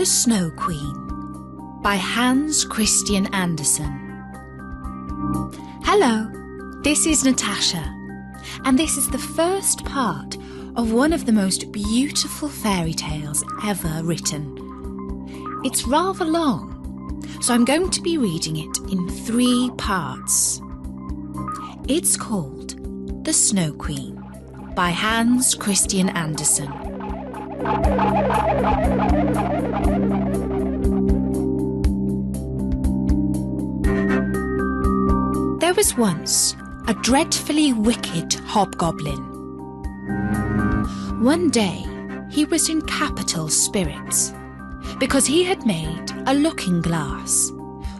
Snow Queen by Hans Christian Andersen. Hello, this is Natasha, and this is the first part of one of the most beautiful fairy tales ever written. It's rather long, so I'm going to be reading it in 3 parts. It's called The Snow Queen by Hans Christian Andersen. There was once a dreadfully wicked hobgoblin. One day he was in capital spirits because he had made a looking glass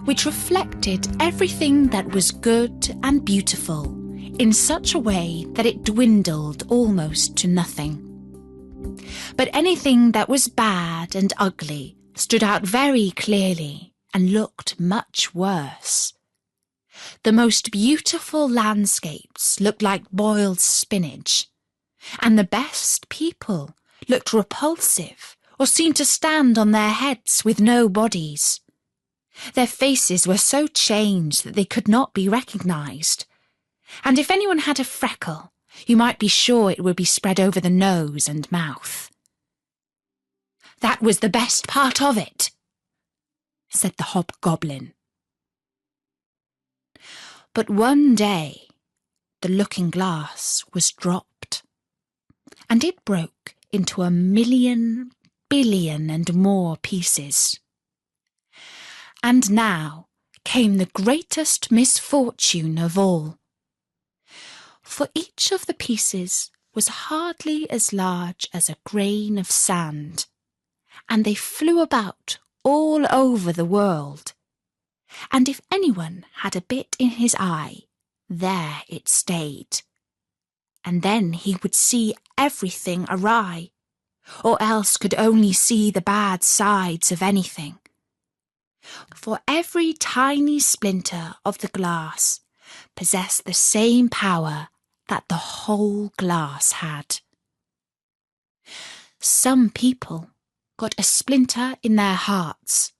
which reflected everything that was good and beautiful in such a way that it dwindled almost to nothing. But anything that was bad and ugly stood out very clearly and looked much worse. The most beautiful landscapes looked like boiled spinach, and the best people looked repulsive or seemed to stand on their heads with no bodies. Their faces were so changed that they could not be recognised, and if anyone had a freckle, you might be sure it would be spread over the nose and mouth. "That was the best part of it," said the hobgoblin. But one day the looking glass was dropped, and it broke into 1,000,000 billion and more pieces. And now came the greatest misfortune of all. For each of the pieces was hardly as large as a grain of sand, and they flew about all over the world. And if anyone had a bit in his eye, there it stayed. And then he would see everything awry, or else could only see the bad sides of anything. For every tiny splinter of the glass possessed the same power that the whole glass had. Some people got a splinter in their hearts,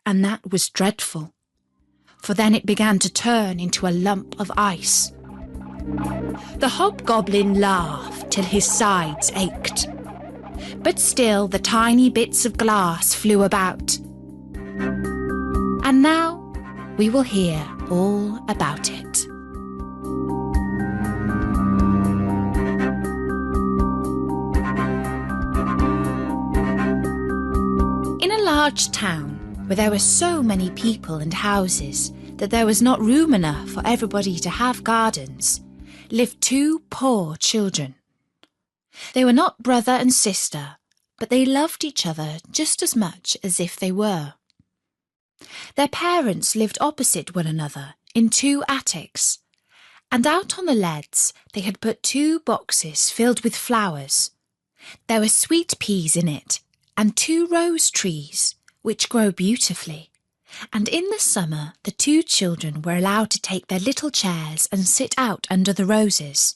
and that was dreadful, for then it began to turn into a lump of ice. The hobgoblin laughed till his sides ached, but still the tiny bits of glass flew about. And now we will hear all about it. In a large town, where there were so many people and houses that there was not room enough for everybody to have gardens, lived 2 poor children. They were not brother and sister, but they loved each other just as much as if they were. Their parents lived opposite one another in 2 attics, and out on the leads they had put 2 boxes filled with flowers. There were sweet peas in it, and 2 rose trees, which grow beautifully, and in the summer the 2 children were allowed to take their little chairs and sit out under the roses.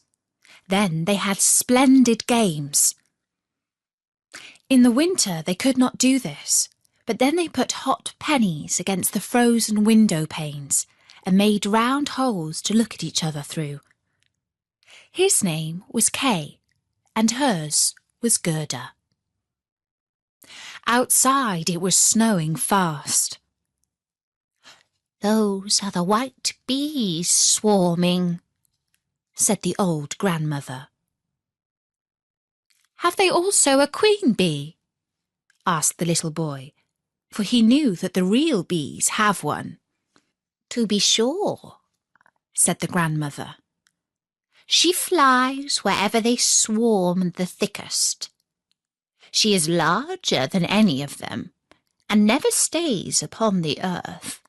Then they had splendid games. In the winter they could not do this, but then they put hot pennies against the frozen window panes and made round holes to look at each other through. His name was Kay, and hers was Gerda. Outside it was snowing fast. "Those are the white bees swarming," said the old grandmother. "Have they also a queen bee?" asked the little boy, for he knew that the real bees have one. "To be sure," said the grandmother. "She flies wherever they swarm the thickest. She is larger than any of them, and never stays upon the earth,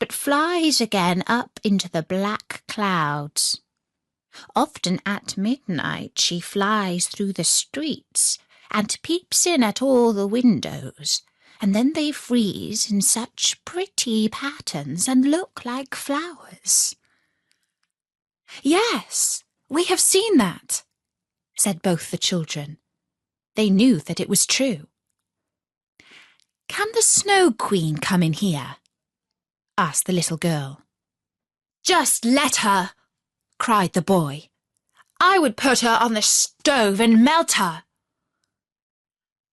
but flies again up into the black clouds. Often at midnight she flies through the streets and peeps in at all the windows, and then they freeze in such pretty patterns and look like flowers." "Yes, we have seen that," said both the children. They knew that it was true. "Can the Snow Queen come in here?" asked the little girl. "Just let her," cried the boy. "I would put her on the stove and melt her."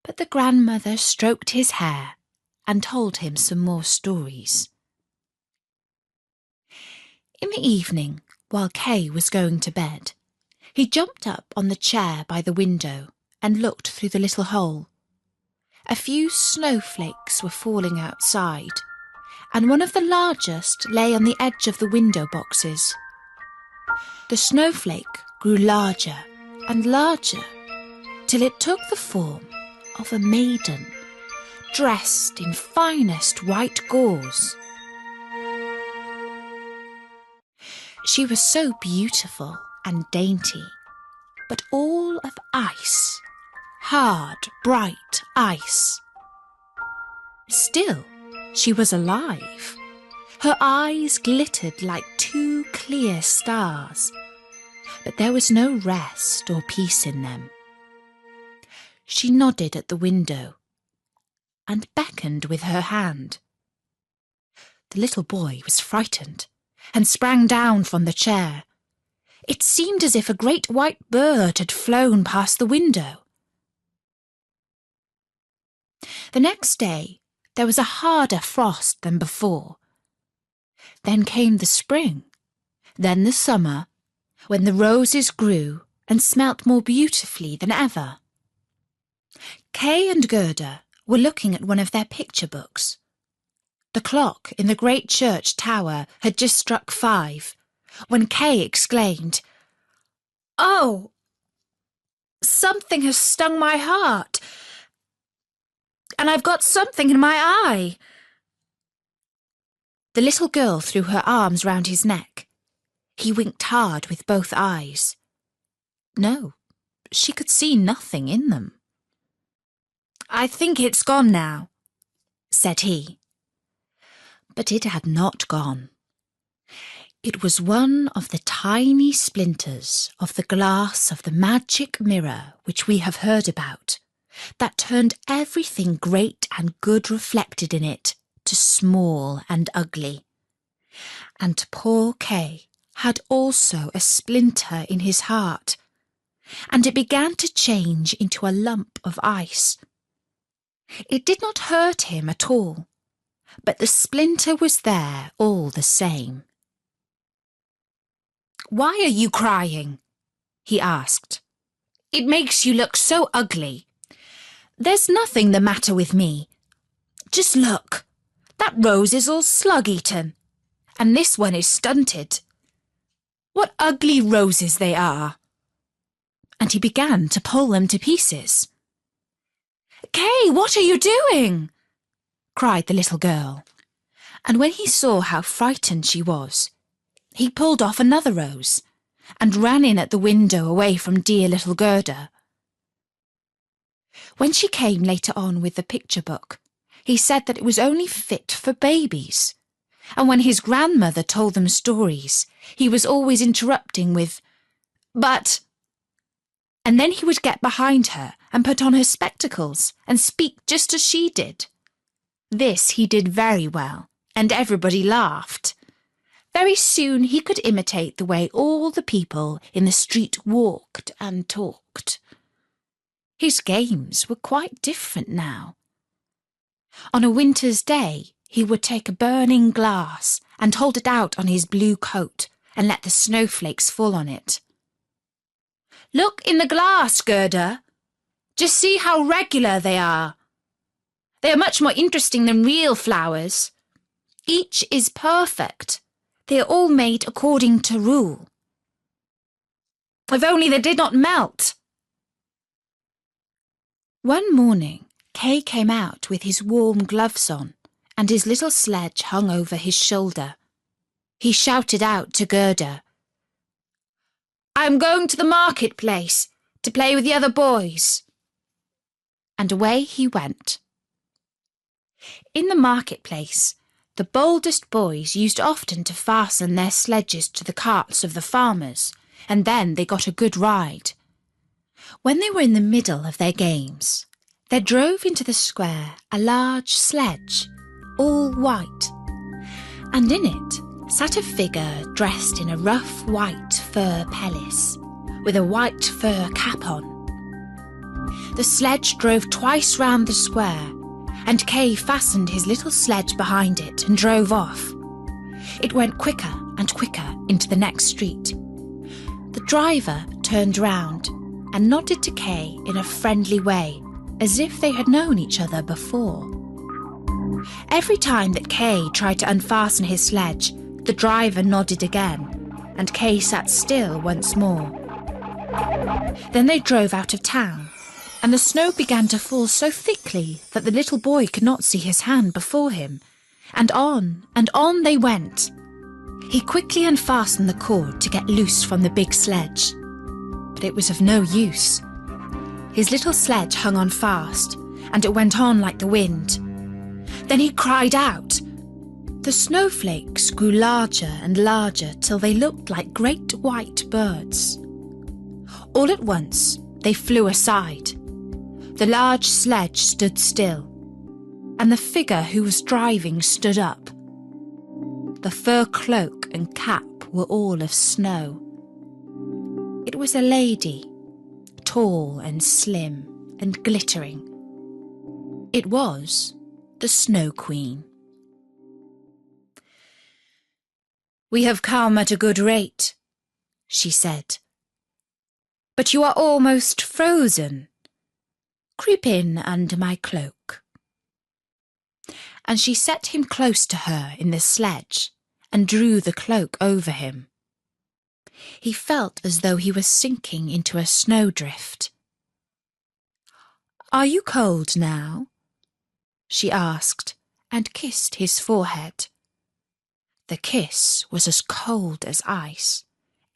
But the grandmother stroked his hair and told him some more stories. In the evening, while Kay was going to bed, he jumped up on the chair by the window and looked through the little hole. A few snowflakes were falling outside, and one of the largest lay on the edge of the window boxes. The snowflake grew larger and larger till it took the form of a maiden dressed in finest white gauze. She was so beautiful and dainty, but all of ice, hard, bright ice. Still, she was alive. Her eyes glittered like two clear stars, but there was no rest or peace in them. She nodded at the window and beckoned with her hand. The little boy was frightened and sprang down from the chair. It seemed as if a great white bird had flown past the window. The next day there was a harder frost than before. Then came the spring, then the summer, when the roses grew and smelt more beautifully than ever. Kay and Gerda were looking at one of their picture books. The clock in the great church tower had just struck 5, when Kay exclaimed, "Oh, something has stung my heart, and I've got something in my eye." The little girl threw her arms round his neck. He winked hard with both eyes. No, she could see nothing in them. "I think it's gone now," said he. But it had not gone. It was one of the tiny splinters of the glass of the magic mirror which we have heard about, that turned everything great and good reflected in it to small and ugly. And poor Kay had also a splinter in his heart, and it began to change into a lump of ice. It did not hurt him at all, but the splinter was there all the same. "Why are you crying?" he asked. "It makes you look so ugly." "There's nothing the matter with me. Just look, that rose is all slug-eaten, and this one is stunted. What ugly roses they are!" And he began to pull them to pieces. "Kay, what are you doing?" cried the little girl. And when he saw how frightened she was, he pulled off another rose and ran in at the window away from dear little Gerda. When she came later on with the picture book, he said that it was only fit for babies, and when his grandmother told them stories, he was always interrupting with, "But," and then he would get behind her and put on her spectacles and speak just as she did. This he did very well, and everybody laughed. Very soon he could imitate the way all the people in the street walked and talked. His games were quite different now. On a winter's day, he would take a burning glass and hold it out on his blue coat and let the snowflakes fall on it. "Look in the glass, Gerda. Just see how regular they are. They are much more interesting than real flowers. Each is perfect. They are all made according to rule. If only they did not melt." One morning, Kay came out with his warm gloves on, and his little sledge hung over his shoulder. He shouted out to Gerda, "I am going to the marketplace to play with the other boys." And away he went. In the marketplace, the boldest boys used often to fasten their sledges to the carts of the farmers, and then they got a good ride. When they were in the middle of their games, There drove into the square a large sledge, all white, and in it sat a figure dressed in a rough white fur pelisse, with a white fur cap on. The sledge drove twice round the square, and Kay fastened his little sledge behind it and drove off. It went quicker and quicker into the next street. The driver turned round and nodded to Kay in a friendly way, as if they had known each other before. Every time that Kay tried to unfasten his sledge, the driver nodded again, and Kay sat still once more. Then they drove out of town, and the snow began to fall so thickly that the little boy could not see his hand before him, and on they went. He quickly unfastened the cord to get loose from the big sledge, but it was of no use. His little sledge hung on fast, and it went on like the wind. Then he cried out. The snowflakes grew larger and larger till they looked like great white birds. All at once they flew aside. The large sledge stood still, and the figure who was driving stood up. The fur cloak and cap were all of snow. It was a lady, tall and slim and glittering. It was the Snow Queen. "We have come at a good rate," she said. "But you are almost frozen. Creep in under my cloak." And she set him close to her in the sledge and drew the cloak over him. He felt as though he was sinking into a snowdrift. "Are you cold now?" she asked, and kissed his forehead. The kiss was as cold as ice,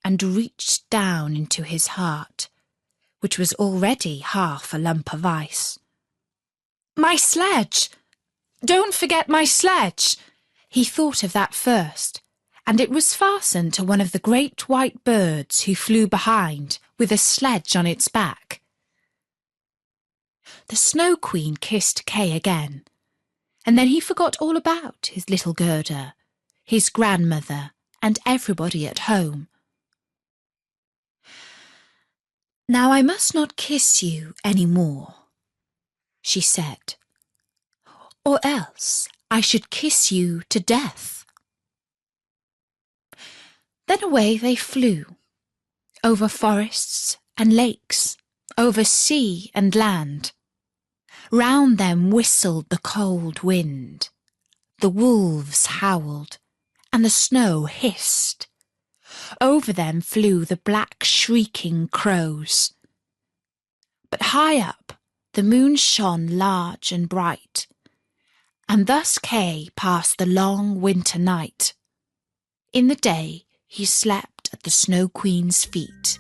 and reached down into his heart, which was already half a lump of ice. "My sledge! Don't forget my sledge!" He thought of that first, and it was fastened to one of the great white birds who flew behind with a sledge on its back. The Snow Queen kissed Kay again, and then he forgot all about his little Gerda, his grandmother, and everybody at home. "Now I must not kiss you any more," she said, "or else I should kiss you to death." Then away they flew, over forests and lakes, over sea and land. Round them whistled the cold wind, the wolves howled, and the snow hissed. Over them flew the black shrieking crows. But high up the moon shone large and bright, and thus Kay passed the long winter night. In the day he slept at the Snow Queen's feet.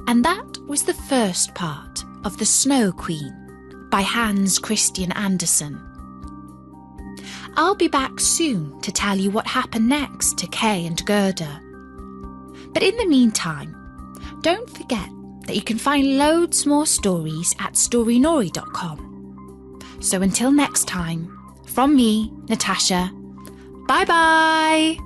And that was the first part of The Snow Queen by Hans Christian Andersen. I'll be back soon to tell you what happened next to Kay and Gerda. But in the meantime, don't forget that you can find loads more stories at storynori.com. So until next time, from me, Natasha, bye-bye!